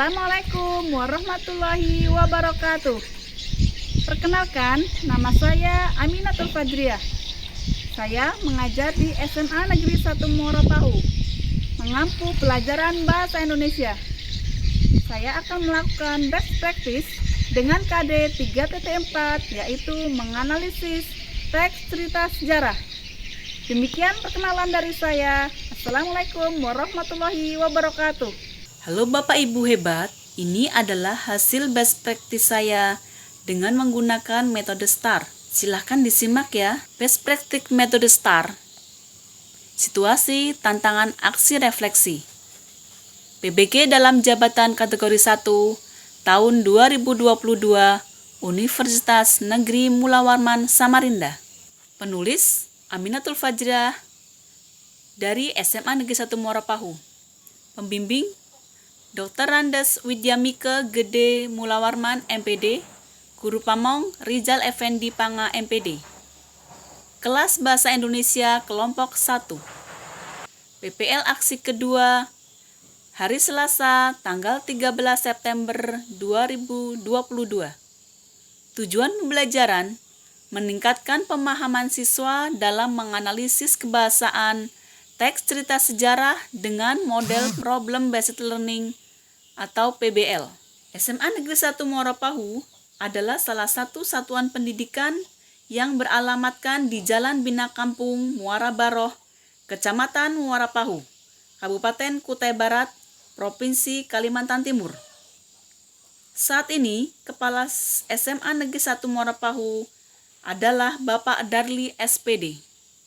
Assalamualaikum warahmatullahi wabarakatuh. Perkenalkan, nama saya Aminatul Fadriah. Saya mengajar di SMA Negeri 1 Muara Pahu, mengampu pelajaran Bahasa Indonesia. Saya akan melakukan best practice dengan KD 3.4, yaitu menganalisis teks cerita sejarah. Demikian perkenalan dari saya. Assalamualaikum warahmatullahi wabarakatuh. Halo Bapak Ibu hebat, ini adalah hasil best practice saya dengan menggunakan metode STAR. Silahkan disimak ya. Best practice metode STAR. Situasi, tantangan, aksi, refleksi. PBG dalam jabatan kategori 1 tahun 2022 Universitas Negeri Mula Warman Samarinda. Penulis Aminatul Fadriah dari SMA Negeri 1 Muara Pahu. Pembimbing Dr. Randes Widyamike Gede Mula Warman MPD, Guru Pamong Rizal Effendi Panga MPD. Kelas Bahasa Indonesia Kelompok 1. PPL aksi kedua hari Selasa tanggal 13 September 2022. Tujuan pembelajaran meningkatkan pemahaman siswa dalam menganalisis kebahasaan teks cerita sejarah dengan model Problem Based Learning atau PBL. SMA Negeri 1 Muara Pahu adalah salah satu satuan pendidikan yang beralamatkan di Jalan Bina Kampung, Muara Baroh, Kecamatan Muara Pahu, Kabupaten Kutai Barat, Provinsi Kalimantan Timur. Saat ini, Kepala SMA Negeri 1 Muara Pahu adalah Bapak Darli SPD.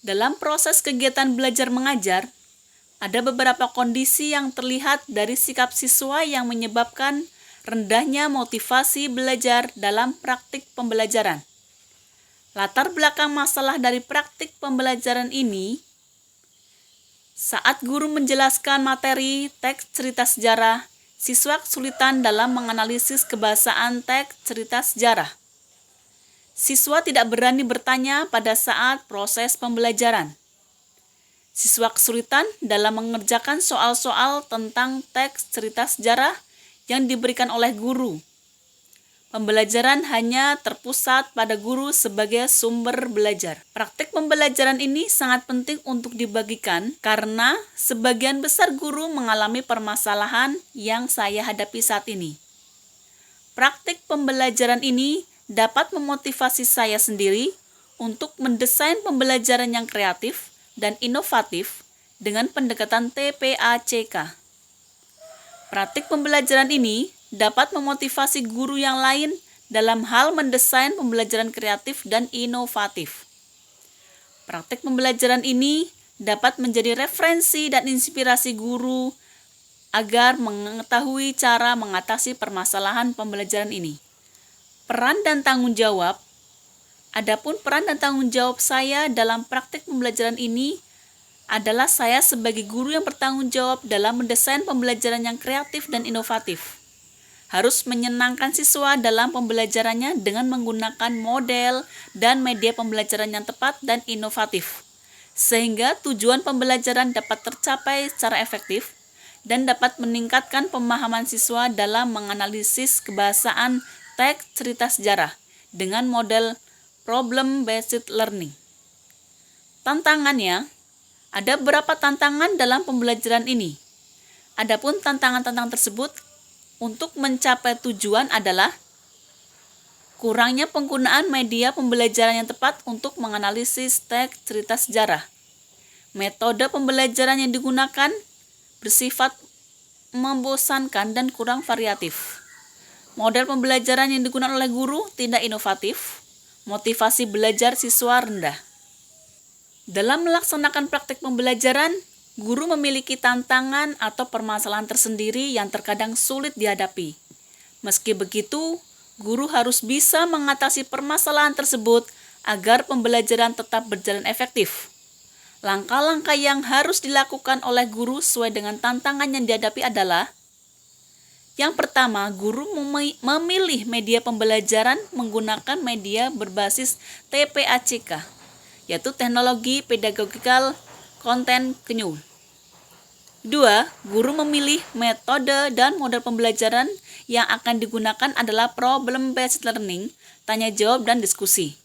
Dalam proses kegiatan belajar mengajar, ada beberapa kondisi yang terlihat dari sikap siswa yang menyebabkan rendahnya motivasi belajar dalam praktik pembelajaran. Latar belakang masalah dari praktik pembelajaran ini, saat guru menjelaskan materi teks cerita sejarah, siswa kesulitan dalam menganalisis kebahasaan teks cerita sejarah. Siswa tidak berani bertanya pada saat proses pembelajaran. Siswa kesulitan dalam mengerjakan soal-soal tentang teks cerita sejarah yang diberikan oleh guru. Pembelajaran hanya terpusat pada guru sebagai sumber belajar. Praktik pembelajaran ini sangat penting untuk dibagikan karena sebagian besar guru mengalami permasalahan yang saya hadapi saat ini. Praktik pembelajaran ini dapat memotivasi saya sendiri untuk mendesain pembelajaran yang kreatif dan inovatif dengan pendekatan TPACK. Praktik pembelajaran ini dapat memotivasi guru yang lain dalam hal mendesain pembelajaran kreatif dan inovatif. Praktik pembelajaran ini dapat menjadi referensi dan inspirasi guru agar mengetahui cara mengatasi permasalahan pembelajaran ini. Peran dan tanggung jawab. Adapun peran dan tanggung jawab saya dalam praktik pembelajaran ini adalah saya sebagai guru yang bertanggung jawab dalam mendesain pembelajaran yang kreatif dan inovatif. Harus menyenangkan siswa dalam pembelajarannya dengan menggunakan model dan media pembelajaran yang tepat dan inovatif, sehingga tujuan pembelajaran dapat tercapai secara efektif dan dapat meningkatkan pemahaman siswa dalam menganalisis kebahasaan teks cerita sejarah dengan model Problem Based Learning. Tantangannya, ada beberapa tantangan dalam pembelajaran ini. Adapun tantangan-tantangan tersebut untuk mencapai tujuan adalah kurangnya penggunaan media pembelajaran yang tepat untuk menganalisis teks cerita sejarah. Metode pembelajaran yang digunakan bersifat membosankan dan kurang variatif. Model pembelajaran yang digunakan oleh guru tidak inovatif. Motivasi belajar siswa rendah. Dalam melaksanakan praktik pembelajaran, guru memiliki tantangan atau permasalahan tersendiri yang terkadang sulit dihadapi. Meski begitu, guru harus bisa mengatasi permasalahan tersebut agar pembelajaran tetap berjalan efektif. Langkah-langkah yang harus dilakukan oleh guru sesuai dengan tantangan yang dihadapi adalah: yang pertama, guru memilih media pembelajaran menggunakan media berbasis TPACK, yaitu Teknologi Pedagogikal Content Knowledge. Kedua, guru memilih metode dan model pembelajaran yang akan digunakan adalah problem-based learning, tanya jawab, dan diskusi.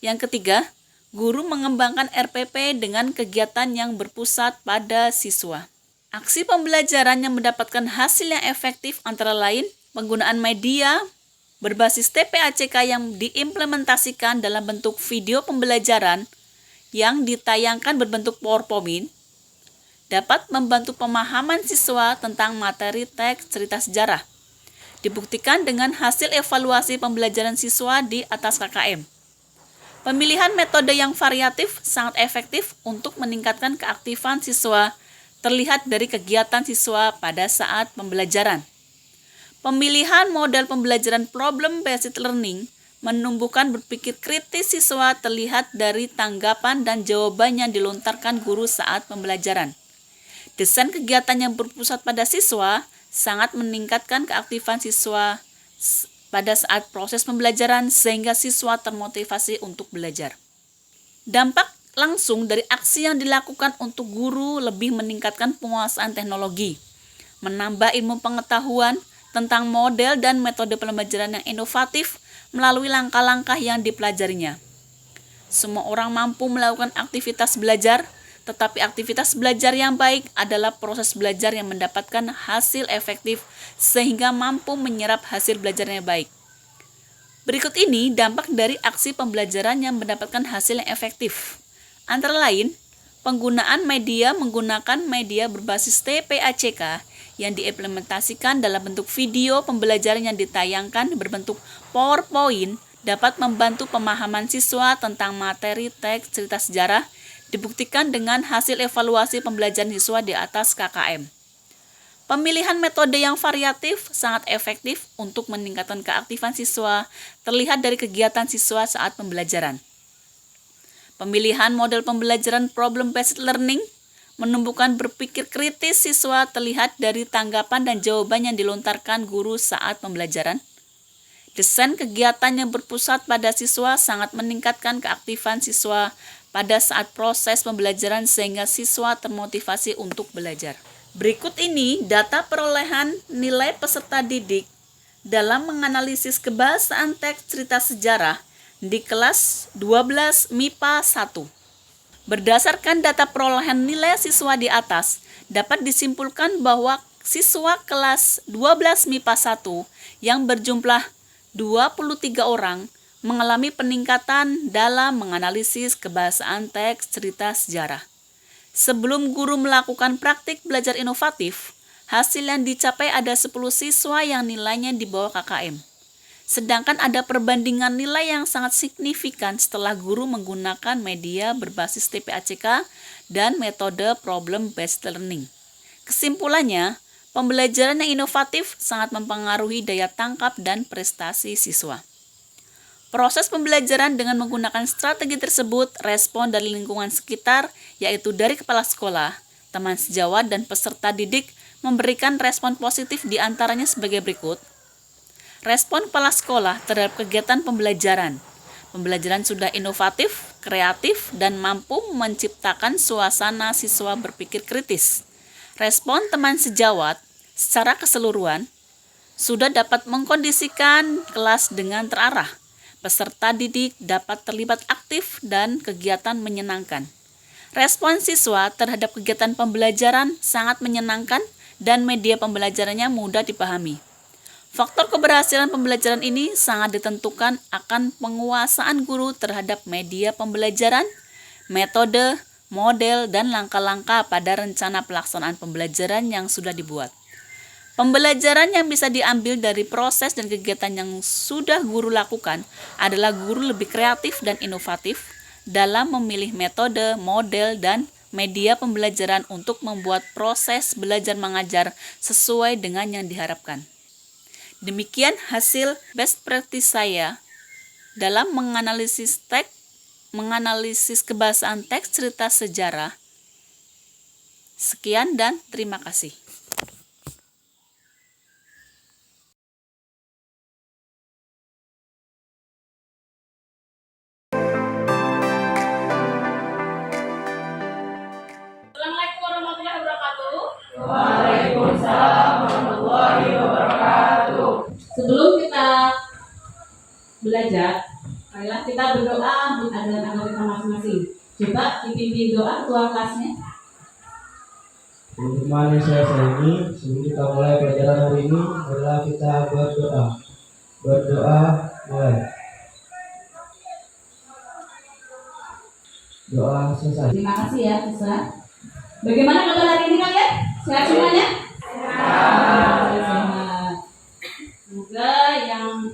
Yang ketiga, guru mengembangkan RPP dengan kegiatan yang berpusat pada siswa. Aksi pembelajaran yang mendapatkan hasil yang efektif antara lain penggunaan media berbasis TPACK yang diimplementasikan dalam bentuk video pembelajaran yang ditayangkan berbentuk PowerPoint, dapat membantu pemahaman siswa tentang materi teks cerita sejarah. Dibuktikan dengan hasil evaluasi pembelajaran siswa di atas KKM. Pemilihan metode yang variatif sangat efektif untuk meningkatkan keaktifan siswa, terlihat dari kegiatan siswa pada saat pembelajaran. Pemilihan model pembelajaran problem-based learning menumbuhkan berpikir kritis siswa, terlihat dari tanggapan dan jawaban yang dilontarkan guru saat pembelajaran. Desain kegiatan yang berpusat pada siswa sangat meningkatkan keaktifan siswa pada saat proses pembelajaran sehingga siswa termotivasi untuk belajar. Dampak langsung dari aksi yang dilakukan untuk guru lebih meningkatkan penguasaan teknologi, menambah ilmu pengetahuan tentang model dan metode pembelajaran yang inovatif melalui langkah-langkah yang dipelajarinya. Semua orang mampu melakukan aktivitas belajar, tetapi aktivitas belajar yang baik adalah proses belajar yang mendapatkan hasil efektif sehingga mampu menyerap hasil belajarnya baik. Berikut ini dampak dari aksi pembelajaran yang mendapatkan hasil yang efektif. Antara lain, penggunaan media menggunakan media berbasis TPACK yang diimplementasikan dalam bentuk video pembelajaran yang ditayangkan berbentuk PowerPoint dapat membantu pemahaman siswa tentang materi teks cerita sejarah, dibuktikan dengan hasil evaluasi pembelajaran siswa di atas KKM. Pemilihan metode yang variatif sangat efektif untuk meningkatkan keaktifan siswa, terlihat dari kegiatan siswa saat pembelajaran. Pemilihan model pembelajaran problem-based learning menumbuhkan berpikir kritis siswa, terlihat dari tanggapan dan jawaban yang dilontarkan guru saat pembelajaran. Desain kegiatan yang berpusat pada siswa sangat meningkatkan keaktifan siswa pada saat proses pembelajaran sehingga siswa termotivasi untuk belajar. Berikut ini data perolehan nilai peserta didik dalam menganalisis kebahasaan teks cerita sejarah di kelas 12 MIPA 1. Berdasarkan data perolehan nilai siswa di atas, dapat disimpulkan bahwa siswa kelas 12 MIPA 1 yang berjumlah 23 orang mengalami peningkatan dalam menganalisis kebahasaan teks cerita sejarah. Sebelum guru melakukan praktik belajar inovatif, hasil yang dicapai ada 10 siswa yang nilainya di bawah KKM. Sedangkan ada perbandingan nilai yang sangat signifikan setelah guru menggunakan media berbasis TPACK dan metode problem-based learning. Kesimpulannya, pembelajaran yang inovatif sangat mempengaruhi daya tangkap dan prestasi siswa. Proses pembelajaran dengan menggunakan strategi tersebut respon dari lingkungan sekitar, yaitu dari kepala sekolah, teman sejawat, dan peserta didik memberikan respon positif diantaranya sebagai berikut. Respon kepala sekolah terhadap kegiatan pembelajaran. Pembelajaran sudah inovatif, kreatif, dan mampu menciptakan suasana siswa berpikir kritis. Respon teman sejawat secara keseluruhan sudah dapat mengkondisikan kelas dengan terarah. Peserta didik dapat terlibat aktif dan kegiatan menyenangkan. Respon siswa terhadap kegiatan pembelajaran sangat menyenangkan dan media pembelajarannya mudah dipahami. Faktor keberhasilan pembelajaran ini sangat ditentukan akan penguasaan guru terhadap media pembelajaran, metode, model, dan langkah-langkah pada rencana pelaksanaan pembelajaran yang sudah dibuat. Pembelajaran yang bisa diambil dari proses dan kegiatan yang sudah guru lakukan adalah guru lebih kreatif dan inovatif dalam memilih metode, model, dan media pembelajaran untuk membuat proses belajar mengajar sesuai dengan yang diharapkan. Demikian hasil best practice saya dalam menganalisis kebahasaan teks cerita sejarah. Sekian dan terima kasih. Assalamualaikum warahmatullahi wabarakatuh. belajar, marilah kita berdoa untuk ajaran kita masing-masing. Coba dipimpin doa ketua kelasnya. Teman-teman yang saya sayangi, sebelum kita mulai pelajaran hari ini, marilah kita berdoa. Berdoa mulai. Doa selesai. Terima kasih ya, Tisa. Bagaimana kabar hari ini kalian? Sehat semuanya? Sehat. Semoga yang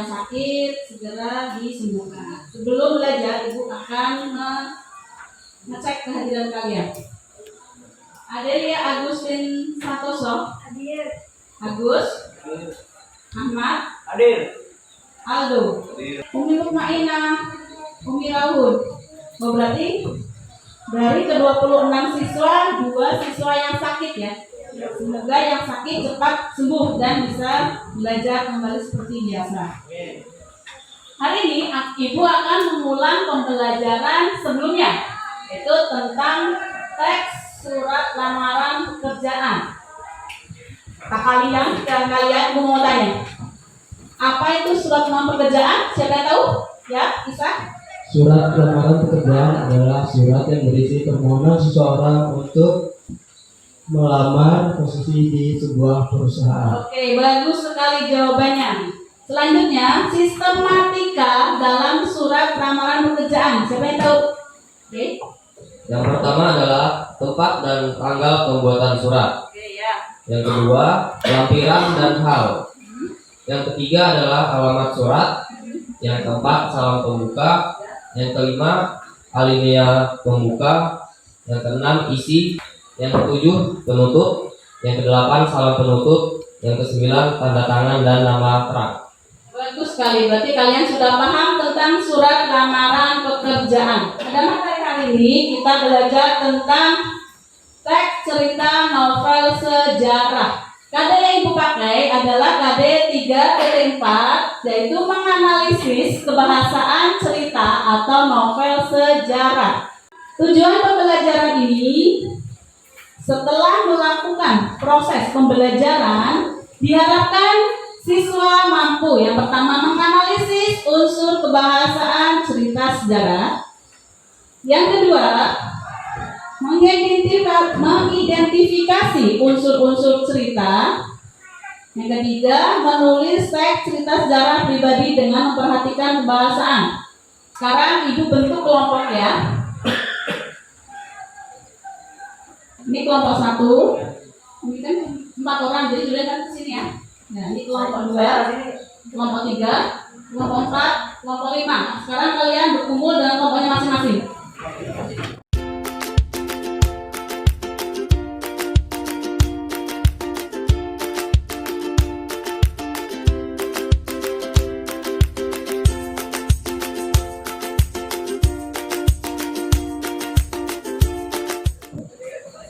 sakit segera disembuhkan. Sebelum belajar, Ibu akan ngecek kehadiran kalian. Adelia Agustin Santoso. Hadir. Agus. Ahmad. Hadir. Aldo. Umi Lukmaina. Umi Rahul. Oh, berarti dari ke-26 siswa, 2 siswa yang sakit ya. Semoga yang sakit cepat sembuh dan bisa belajar kembali seperti biasa. Hari ini Ibu akan mengulang pembelajaran sebelumnya, yaitu tentang teks surat lamaran pekerjaan. Kalian mau tanya, apa itu surat lamaran pekerjaan? Siapa yang tahu? Ya, bisa? Surat lamaran pekerjaan adalah surat yang berisi permohonan seseorang untuk melamar posisi di sebuah perusahaan. Oke, bagus sekali jawabannya. Selanjutnya, sistematika dalam surat lamaran pekerjaan. Siapa yang tahu? Oke. Yang pertama adalah tempat dan tanggal pembuatan surat. Oke, ya. Yang kedua, lampiran dan hal. Yang ketiga adalah alamat surat. Yang keempat, salam pembuka. Yang kelima, alinea pembuka. Yang keenam, isi. Yang ketujuh, penutup. Yang kedelapan, salam penutup. Yang kesembilan, tanda tangan dan nama terang. Bagus sekali. Berarti kalian sudah paham tentang surat lamaran pekerjaan. Pada materi kali ini kita belajar tentang teks cerita novel sejarah. KD yang Ibu pakai adalah KD 3.4, yaitu menganalisis kebahasaan cerita atau novel sejarah. Tujuan pembelajaran ini, setelah melakukan proses pembelajaran, diharapkan siswa mampu yang pertama menganalisis unsur kebahasaan cerita sejarah. Yang kedua, mengidentifikasi unsur-unsur cerita. Yang ketiga, menulis teks cerita sejarah pribadi dengan memperhatikan kebahasaan. Sekarang Ibu bentuk kelompok ya. Ini kelompok 1. Ini kan 4 orang, jadi sudah kan kesini ya. Nah, ini kelompok 2, kelompok 3, kelompok 4, kelompok 5. Sekarang kalian berkumpul dengan kelompoknya masing-masing.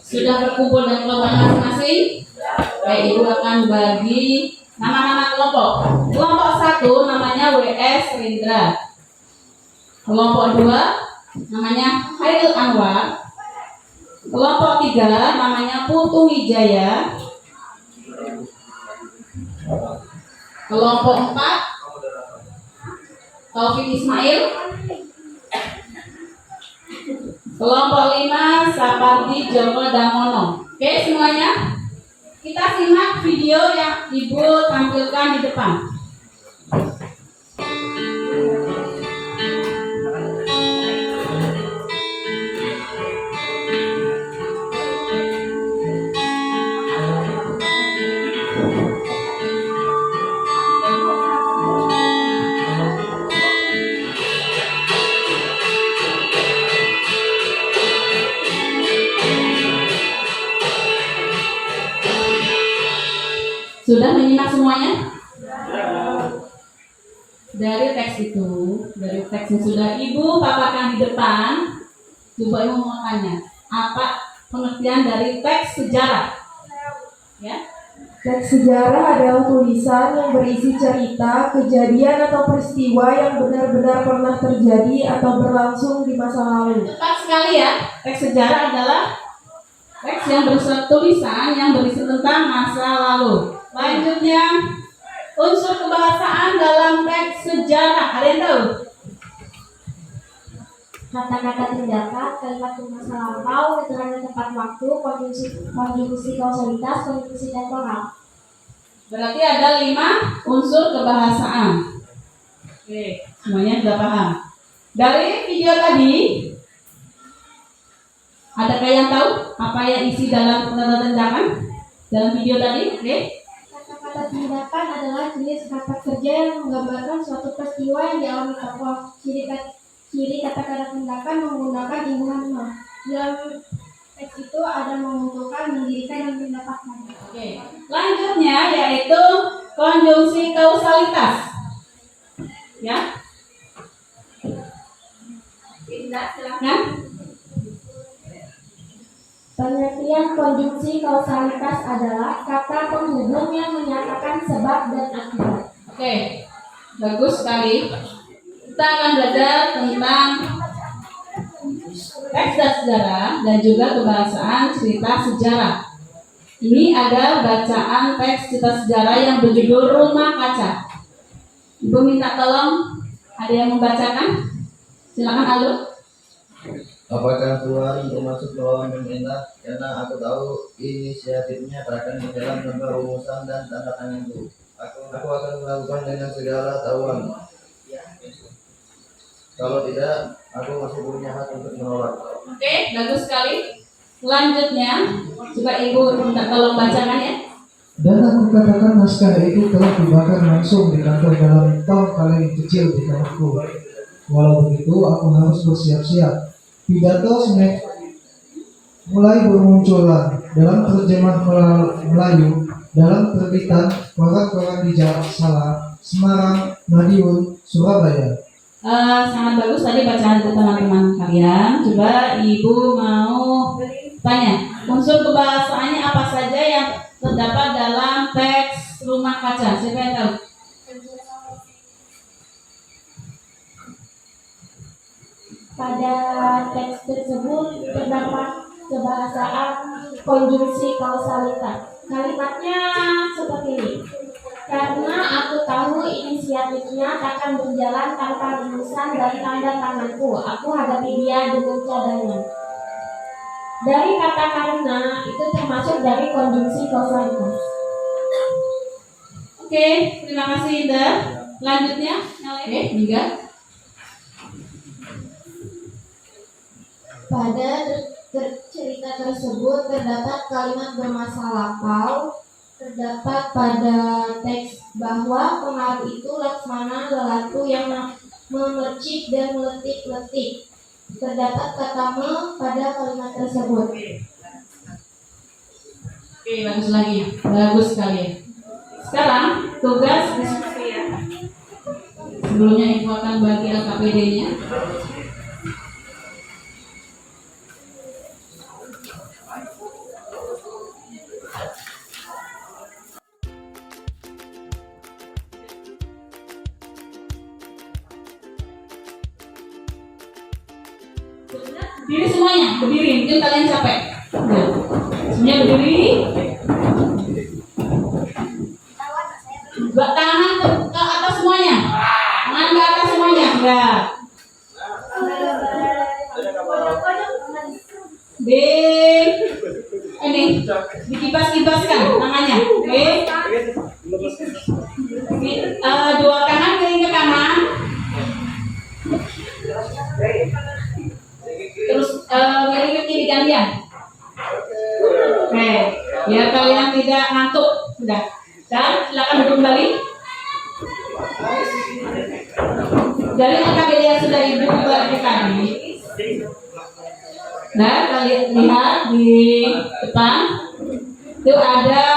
Sudah berkumpul dengan kelompok masing-masing? Baik, Ibu akan bagi nama-nama kelompok. Kelompok 1 namanya WS Rindra. Kelompok 2 namanya Khairil Anwar. Kelompok 3 namanya Putu Wijaya. Kelompok 4 Taufik Ismail. Kelompok 5 Sapardi Joko Damono. Oke semuanya, kita simak video yang Ibu tampilkan di depan. Sudah menyimak semuanya? Dari teks itu, dari teks yang sudah Ibu paparkan di depan, coba Ibu mau tanya, apa pengertian dari teks sejarah? Ya? Teks sejarah adalah tulisan yang berisi cerita, kejadian atau peristiwa yang benar-benar pernah terjadi atau berlangsung di masa lalu. Tepat sekali ya, teks sejarah adalah teks yang berisi tulisan yang berisi tentang masa lalu. Selanjutnya, unsur kebahasaan dalam teks sejarah. Ada yang tahu? Kata-kata tindakan, kalimat masa lampau, keterangan tempat waktu, konjungsi kausalitas, konjungsi temporal. Berarti ada 5 unsur kebahasaan. Oke, semuanya sudah paham. Dari video tadi, adakah yang tahu apa yang isi dalam kata tindakan dalam video tadi? Oke. Kata-kata tindakan adalah jenis kata kerja yang menggambarkan suatu peristiwa yang dialami tokoh. Ciri kata-kata tindakan menggunakan imbuhan ma. Dalam teks itu ada mengumpulkan, mendirikan, dan mendapatkan. Oke. Lanjutnya yaitu konjungsi kausalitas. Ya. Silakan. Pengertian konjungsi kausalitas adalah kata penghubung yang menyatakan sebab dan akibat. Oke. Bagus sekali. Kita akan belajar tentang teks dan sejarah dan juga kebahasaan cerita sejarah. Ini ada bacaan teks cerita sejarah yang berjudul Rumah Kaca. Ibu minta tolong, ada yang membacakan? Silakan Aldo. Apakah Tuhan termasuk melawan pemerintah? Karena aku tahu inisiatifnya akan di dalam perumusan dan tanda tanganku. Aku akan melakukan dengan segala tahuan. Kalau tidak, aku masih punya hak untuk menolak. Oke, bagus sekali. Selanjutnya, coba Ibu minta tolong bacakan ya. Dan aku katakan naskah itu telah dibakar langsung di kantor dalam tong paling kecil di kamarku. Walau begitu, aku harus bersiap-siap. Pidato mulai bermunculan dalam terjemah Melayu, dalam terbitan koran-koran di Jakarta, Semarang, Madiun, Surabaya. Sangat bagus tadi bacaan teman-teman kalian. Coba Ibu mau tanya, unsur kebahasaannya apa saja yang terdapat dalam teks Rumah Kaca? Siapa yang tahu? Pada teks tersebut terdapat kebahasaan konjungsi kausalitas. Kalimatnya seperti ini. Karena aku tahu inisiatifnya akan berjalan tanpa rumusan dan tanda tanganku, aku hadapi dia dengan cadangan. Dari kata karena itu termasuk dari konjungsi kausalitas. Oke, terima kasih Indah. Lanjutnya, oke, Niga. Pada cerita tersebut terdapat kalimat bermasa lampau. Terdapat pada teks bahwa pengaruh itu Laksmana lelatu yang memercik dan meletik-letik. Terdapat kata me pada kalimat tersebut. Oke, bagus lagi. Bagus sekali. Sekarang tugas diskusi ya. Sebelumnya Ibu akan bagi LKPD-nya. Berdiri semuanya, berdiri. Mungkin kalian capek. Semuanya berdiri. Tangan ke atas semuanya. Tangan ke atas semuanya. Enggak. Ini dikipas-kipaskan tangannya. Oke. Dua tangan miring ke kanan. Terus miring ke kiri gantian. Oke, biar kalian tidak ngantuk. Sudah. Dan silakan duduk kembali. Dari LKPD yang sudah Ibu bagi tadi. Nah, kalian lihat di depan itu ada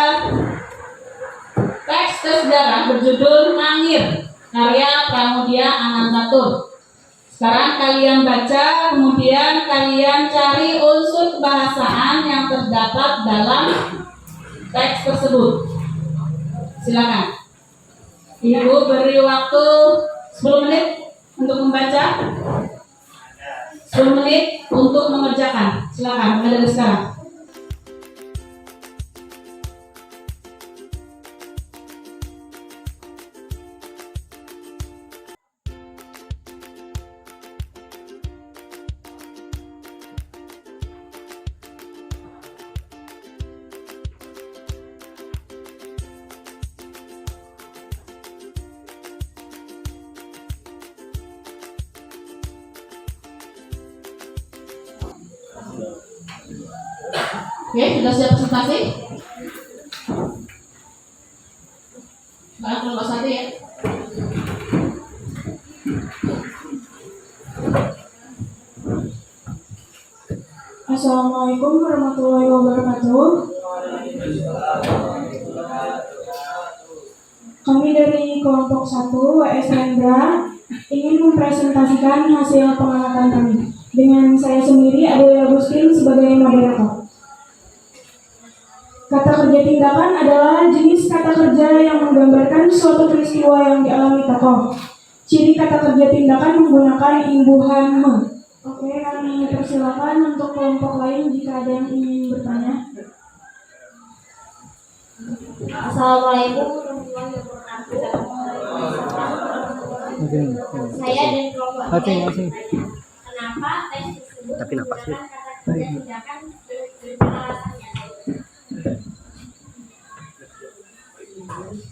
teks sejarah berjudul Mangir karya Pramudia Anantatur. Sekarang kalian baca, kemudian kalian cari unsur kebahasaan yang terdapat dalam teks tersebut. Silakan. Ibu beri waktu 10 menit untuk membaca, 10 menit untuk mengerjakan. Silakan, mulai dari sekarang. Oke, sudah siap presentasi? Bahan nomor 1 ya. Assalamualaikum warahmatullahi wabarakatuh. Kami dari kelompok 1 WS Rendra ingin mempresentasikan hasil pengamatan kami. Dengan saya sendiri, Adelia Agustin, sebagai moderator. Kata kerja tindakan adalah jenis kata kerja yang menggambarkan suatu peristiwa yang dialami tokoh. Ciri kata kerja tindakan menggunakan imbuhan me. Oke, kami persilakan untuk kelompok lain jika ada yang ingin bertanya. Assalamualaikum warahmatullahi wabarakatuh. Saya dan kelompok ini. Kenapa tes tersebut menggunakan kata kerja tindakan dan alasannya?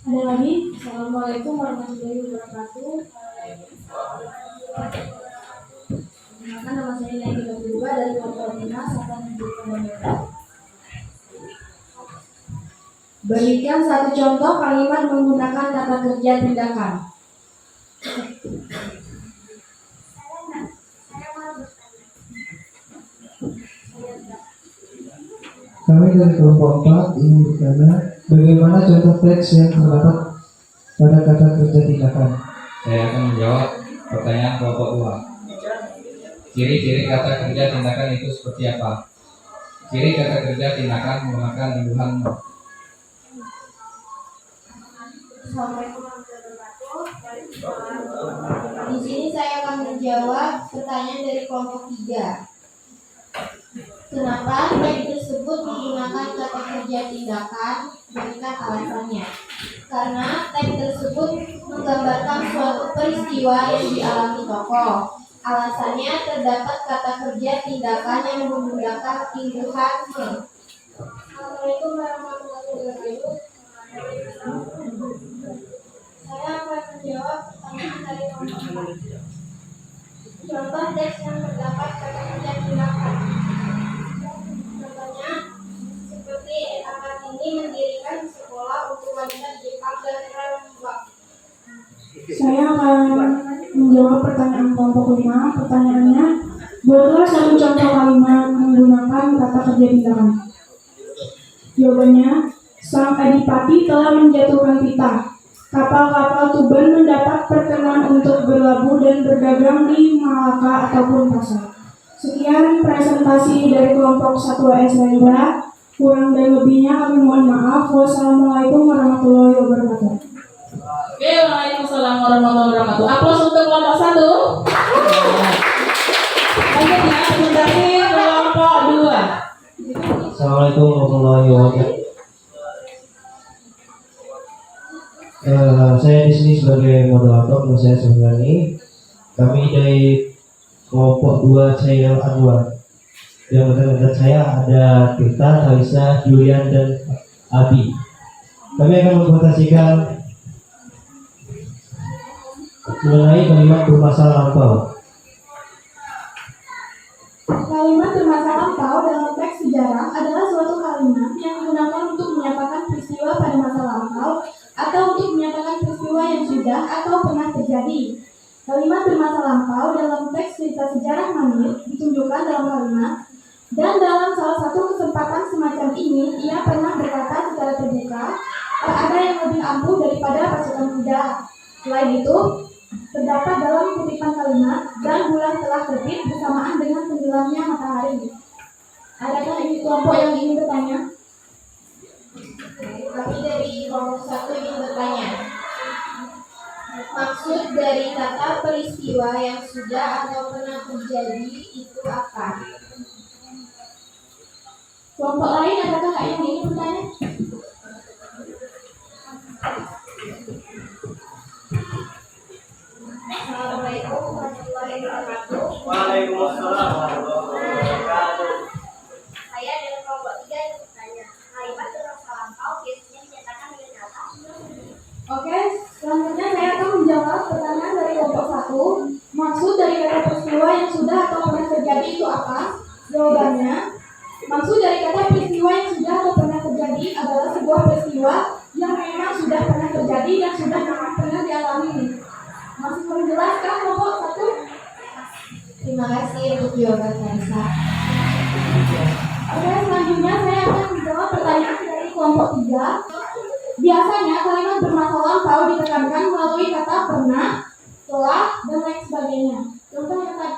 Ada lagi? Assalamualaikum warahmatullahi wabarakatuh. Nama saya Lagi Berubah dari kelompok 5 Satan Menjadi. Berikan satu contoh kalimat menggunakan kata kerja tindakan. Kami dari kelompok 4 ingin bertanya bagaimana contoh teks yang terdapat pada kata kerja tindakan. Saya akan menjawab pertanyaan kelompok 2. Ciri-ciri kata kerja tindakan itu seperti apa? Ciri kata kerja tindakan menggunakan imbuhan me. Assalamualaikum warahmatullahi wabarakatuh. Di sini saya akan menjawab pertanyaan dari kelompok 3. Kenapa teks tersebut menggunakan kata kerja tindakan? Berikan alasannya. Karena teks tersebut menggambarkan suatu peristiwa yang dialami tokoh. Alasannya terdapat kata kerja tindakan yang menggunakan imbuhan me. Assalamualaikum warahmatullahi wabarakatuh. Saya akan menjawab pertanyaan dari kelompok 4. Contoh teks yang terdapat kata kerja tindakan. Contohnya, seperti akan ini mendirikan sekolah untuk wanita Jepang dan Rembang. Saya akan menjawab pertanyaan kelompok 5. Pertanyaannya, bolehkah satu contoh kalimat menggunakan kata kerja tindakan? Jawabannya, sang adipati telah menjatuhkan titah. Kapal-kapal Tuban mendapat perkenan untuk berlabuh dan berdagang di Malaka ataupun pasar. Sekian presentasi dari kelompok 1 WS Rendra. Kurang dan lebihnya kami mohon maaf. Wassalamualaikum warahmatullahi wabarakatuh. Oke, waalaikumsalam warahmatullahi wabarakatuh. Aplaus untuk kelompok 1. Lanjut ya, presentasi kelompok 2. Assalamualaikum warahmatullahi wabarakatuh. Saya di sini sebagai moderator dan saya sebenarnya kami dari kelompok 2 saya Anwar. Yang rekan-rekan saya ada Tirta, Talisa, Julian dan Abi. Kami akan mempresentasikan mengenai kalimat bermasa lampau. Kalimat bermasa lampau dalam teks sejarah adalah suatu kalimat yang digunakan untuk menyatakan peristiwa pada masa lampau atau untuk menyatakan peristiwa yang sudah atau pernah terjadi. Kalimat bermasa lampau dalam teks cerita sejarah Manir ditunjukkan dalam kalimat, dan dalam salah satu kesempatan semacam ini ia pernah berkata secara terbuka, tak ada yang lebih ampuh daripada pasukan kuda. Selain itu, terdapat dalam kutipan kalimat, dan bulan telah terbit bersamaan dengan tenggelamnya matahari. Adakah ini kelompok yang ingin bertanya? Kami dari kelompok 1 ingin bertanya. Maksud dari kata peristiwa yang sudah atau pernah terjadi itu apa? Kelompok lain adakah yang ingin bertanya? Assalamualaikum warahmatullahi wabarakatuh. Waalaikumsalam warahmatullahi wabarakatuh. Saya dari kelompok 3 ingin bertanya. Kalimat bermasa lampau biasanya dinyatakan dengan kata. Oke, selanjutnya saya akan menjawab pertanyaan dari kelompok 1. Maksud dari kata peristiwa yang sudah atau pernah terjadi itu apa? Jawabannya, maksud dari kata peristiwa yang Jelaskah kelompok 1? Terima kasih untuk jawaban Raisa. Oke, selanjutnya saya akan menjawab pertanyaan dari kelompok 3. Biasanya kalimat bermasa lampau ditekankan melalui kata pernah, telah, dan lain sebagainya. Contoh yang tadi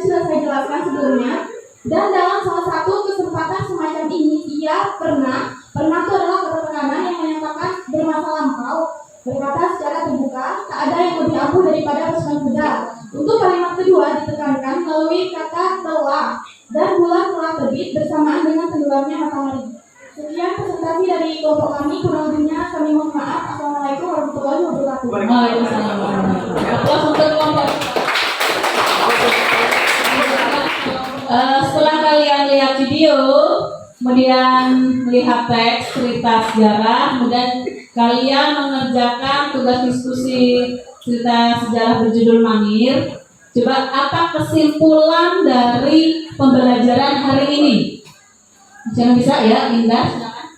sudah saya jelaskan sebelumnya. Dan dalam salah satu kesempatan semacam ini, ia pernah itu adalah kata tekanan yang menyatakan bermasa lampau, berkata secara terbuka, tak ada yang lebih ampuh daripada pasukan kuda. Untuk kalimat kedua ditekankan melalui kata telah, dan bulan telah terbit bersamaan dengan tenggelamnya matahari. Sekian presentasi dari kelompok kami, kurang lebihnya kami mohon maaf. Assalamualaikum warahmatullahi wabarakatuh. Waalaikumsalam warahmatullahi wabarakatuh. Aplaus untuk kelompok. Setelah kalian lihat video, kemudian melihat teks cerita sejarah, kemudian kalian mengerjakan tugas diskusi cerita sejarah berjudul Mangir. Coba apa kesimpulan dari pembelajaran hari ini? Jangan bisa ya, Indah, silakan.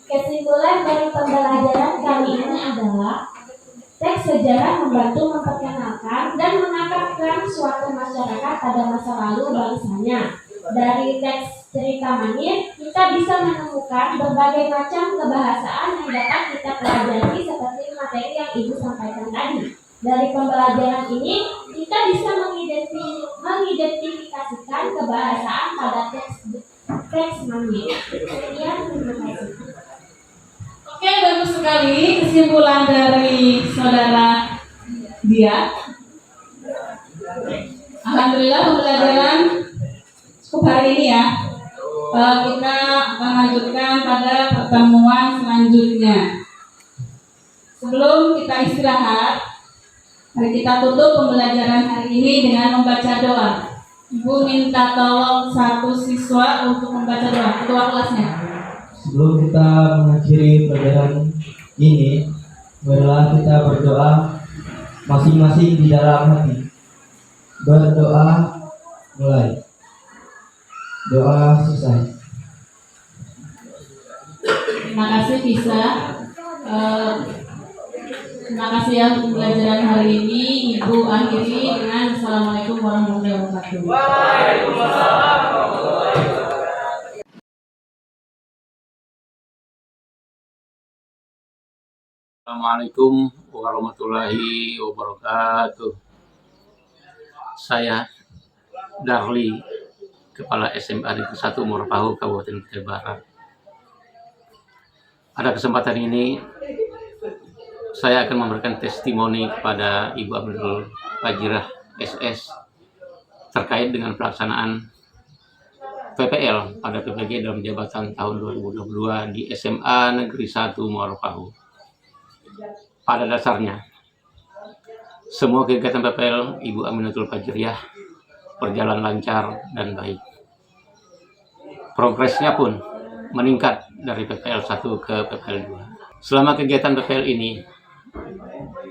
Kesimpulan dari pembelajaran kali ini adalah teks sejarah membantu memperkenalkan dan mengakarkan suatu masyarakat pada masa lalu bangsanya. Dari teks cerita Mangir, kita bisa menemukan berbagai macam kebahasaan yang dapat kita pelajari seperti materi yang Ibu sampaikan tadi. Dari pembelajaran ini, kita bisa mengidentifikasikan kebahasaan pada teks Mangir. Sekian, terima kasih. Oke, bagus sekali kesimpulan dari saudara dia. Alhamdulillah pembelajaran cukup hari ini ya. Kita akan lanjutkan pada pertemuan selanjutnya. Sebelum kita istirahat, mari kita tutup pembelajaran hari ini dengan membaca doa. Ibu minta tolong satu siswa untuk membaca doa, ketua kelasnya. Sebelum kita mengakhiri pelajaran ini, marilah kita berdoa masing-masing di dalam hati. Berdoa mulai. Doa selesai. Terima kasih Bisa. Terima kasih ya untuk pembelajaran hari ini. Ibu akhiri dengan Assalamualaikum warahmatullahi wabarakatuh. Waalaikumsalam. Assalamualaikum warahmatullahi wabarakatuh. Saya Darli, Kepala SMA Negeri 1 Morapahu, Kabupaten Kutai Barat. Pada kesempatan ini, saya akan memberikan testimoni kepada Ibu Abdul Fajirah SS terkait dengan pelaksanaan PPL pada PPG dalam jabatan tahun 2022 di SMA Negeri 1 Morapahu. Pada dasarnya, semua kegiatan PPL Ibu Aminatul Fajriah berjalan lancar dan baik. Progresnya pun meningkat dari PPL 1 ke PPL 2. Selama kegiatan PPL ini,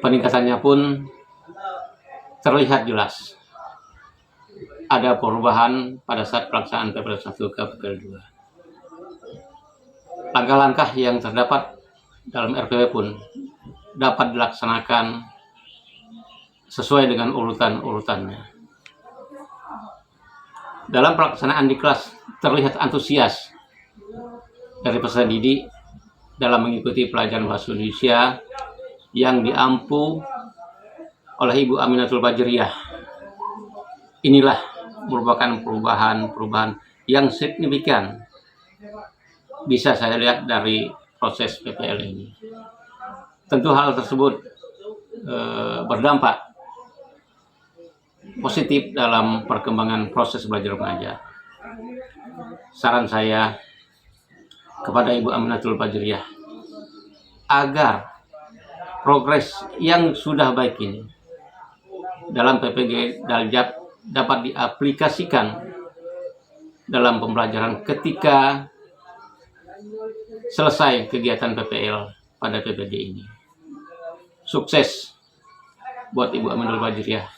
peningkatannya pun terlihat jelas. Ada perubahan pada saat pelaksanaan PPL 1 ke PPL 2. Langkah-langkah yang terdapat dalam RPW pun dapat dilaksanakan sesuai dengan urutan-urutannya. Dalam pelaksanaan di kelas terlihat antusias dari peserta didik dalam mengikuti pelajaran bahasa Indonesia yang diampu oleh Ibu Aminatul Fajriah. Inilah merupakan perubahan yang signifikan bisa saya lihat dari proses PPL ini. Tentu hal tersebut berdampak positif dalam perkembangan proses belajar mengajar. Saran saya kepada Ibu Aminatul Fajriah agar progres yang sudah baik ini dalam PPG Daljab dapat diaplikasikan dalam pembelajaran ketika selesai kegiatan PPL pada PPG ini. Sukses buat Ibu Aminatul Fajriah.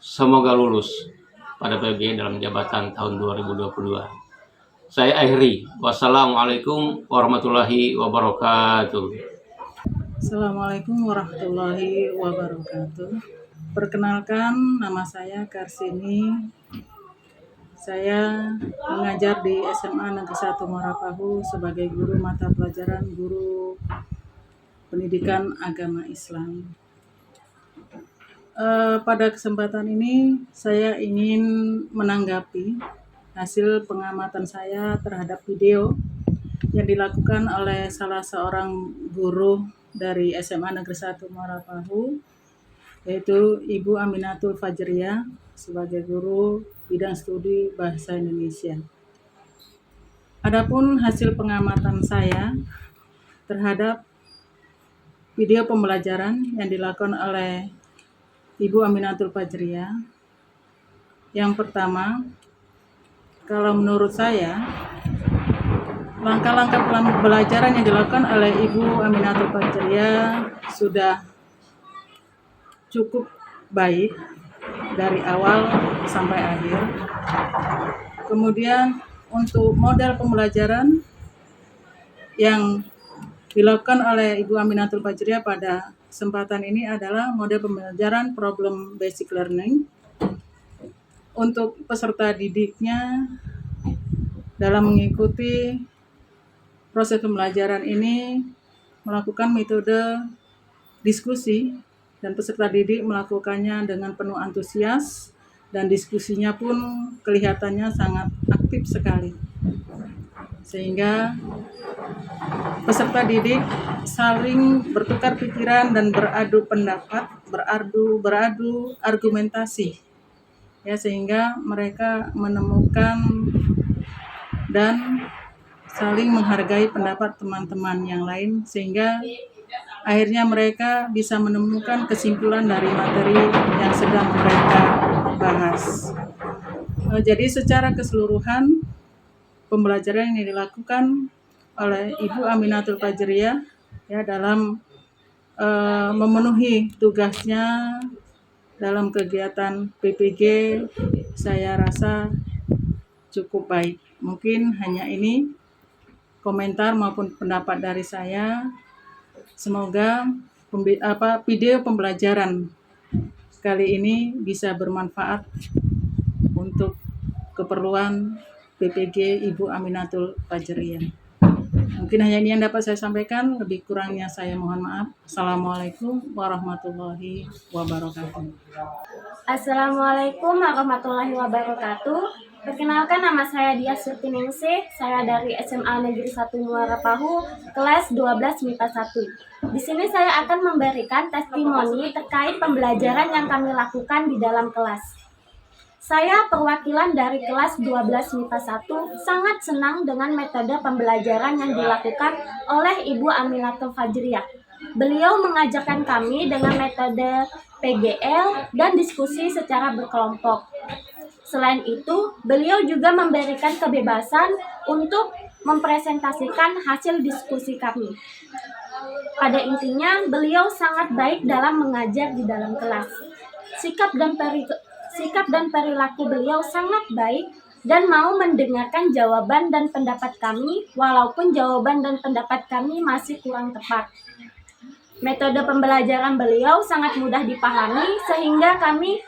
Semoga lulus pada PPG dalam jabatan tahun 2022. Saya akhiri. Wassalamualaikum warahmatullahi wabarakatuh. Assalamualaikum warahmatullahi wabarakatuh. Perkenalkan, nama saya Karsini. Saya mengajar di SMA Negeri 1 Morapahu sebagai guru mata pelajaran guru pendidikan agama Islam. Pada kesempatan ini saya ingin menanggapi hasil pengamatan saya terhadap video yang dilakukan oleh salah seorang guru dari SMA Negeri 1 Morapahu, yaitu Ibu Aminatul Fajriyah sebagai guru bidang studi Bahasa Indonesia. Adapun hasil pengamatan saya terhadap video pembelajaran yang dilakukan oleh Ibu Aminatul Fajriyah, yang pertama, kalau menurut saya, langkah-langkah pembelajaran yang dilakukan oleh Ibu Aminatul Fajriyah sudah cukup baik dari awal sampai akhir. Kemudian untuk model pembelajaran yang dilakukan oleh Ibu Aminatul Fajriyah pada kesempatan ini adalah model pembelajaran problem basic learning. Untuk peserta didiknya dalam mengikuti proses pembelajaran ini melakukan metode diskusi, dan peserta didik melakukannya dengan penuh antusias, dan diskusinya pun kelihatannya sangat aktif sekali. Sehingga peserta didik saling bertukar pikiran dan beradu pendapat, beradu argumentasi. Ya, sehingga mereka menemukan dan saling menghargai pendapat teman-teman yang lain, sehingga akhirnya mereka bisa menemukan kesimpulan dari materi yang sedang mereka bahas. Jadi secara keseluruhan pembelajaran yang dilakukan oleh Ibu Aminatul Fajriyah ya dalam memenuhi tugasnya dalam kegiatan PPG, saya rasa cukup baik. Mungkin hanya ini komentar maupun pendapat dari saya. Semoga video pembelajaran kali ini bisa bermanfaat untuk keperluan PPG Ibu Aminatul Fajriyah. Mungkin hanya ini yang dapat saya sampaikan, lebih kurangnya saya mohon maaf. Assalamualaikum warahmatullahi wabarakatuh. Assalamualaikum warahmatullahi wabarakatuh. Perkenalkan, nama saya Dia Surtiningsih. Saya dari SMA Negeri 1 Morapahu, kelas 12 MIPA 1. Di sini saya akan memberikan testimoni terkait pembelajaran yang kami lakukan di dalam kelas. Saya perwakilan dari kelas 12 MIPA 1 sangat senang dengan metode pembelajaran yang dilakukan oleh Ibu Aminatul Fajriyah. Beliau mengajarkan kami dengan metode PGL dan diskusi secara berkelompok. Selain itu, beliau juga memberikan kebebasan untuk mempresentasikan hasil diskusi kami. Pada intinya, beliau sangat baik dalam mengajar di dalam kelas. Sikap dan perilaku beliau sangat baik dan mau mendengarkan jawaban dan pendapat kami, walaupun jawaban dan pendapat kami masih kurang tepat. Metode pembelajaran beliau sangat mudah dipahami sehingga kami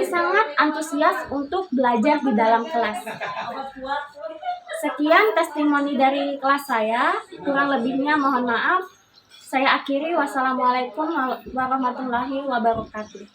sangat antusias untuk belajar di dalam kelas. Sekian testimoni dari kelas saya, kurang lebihnya mohon maaf. Saya akhiri, wassalamualaikum warahmatullahi wabarakatuh.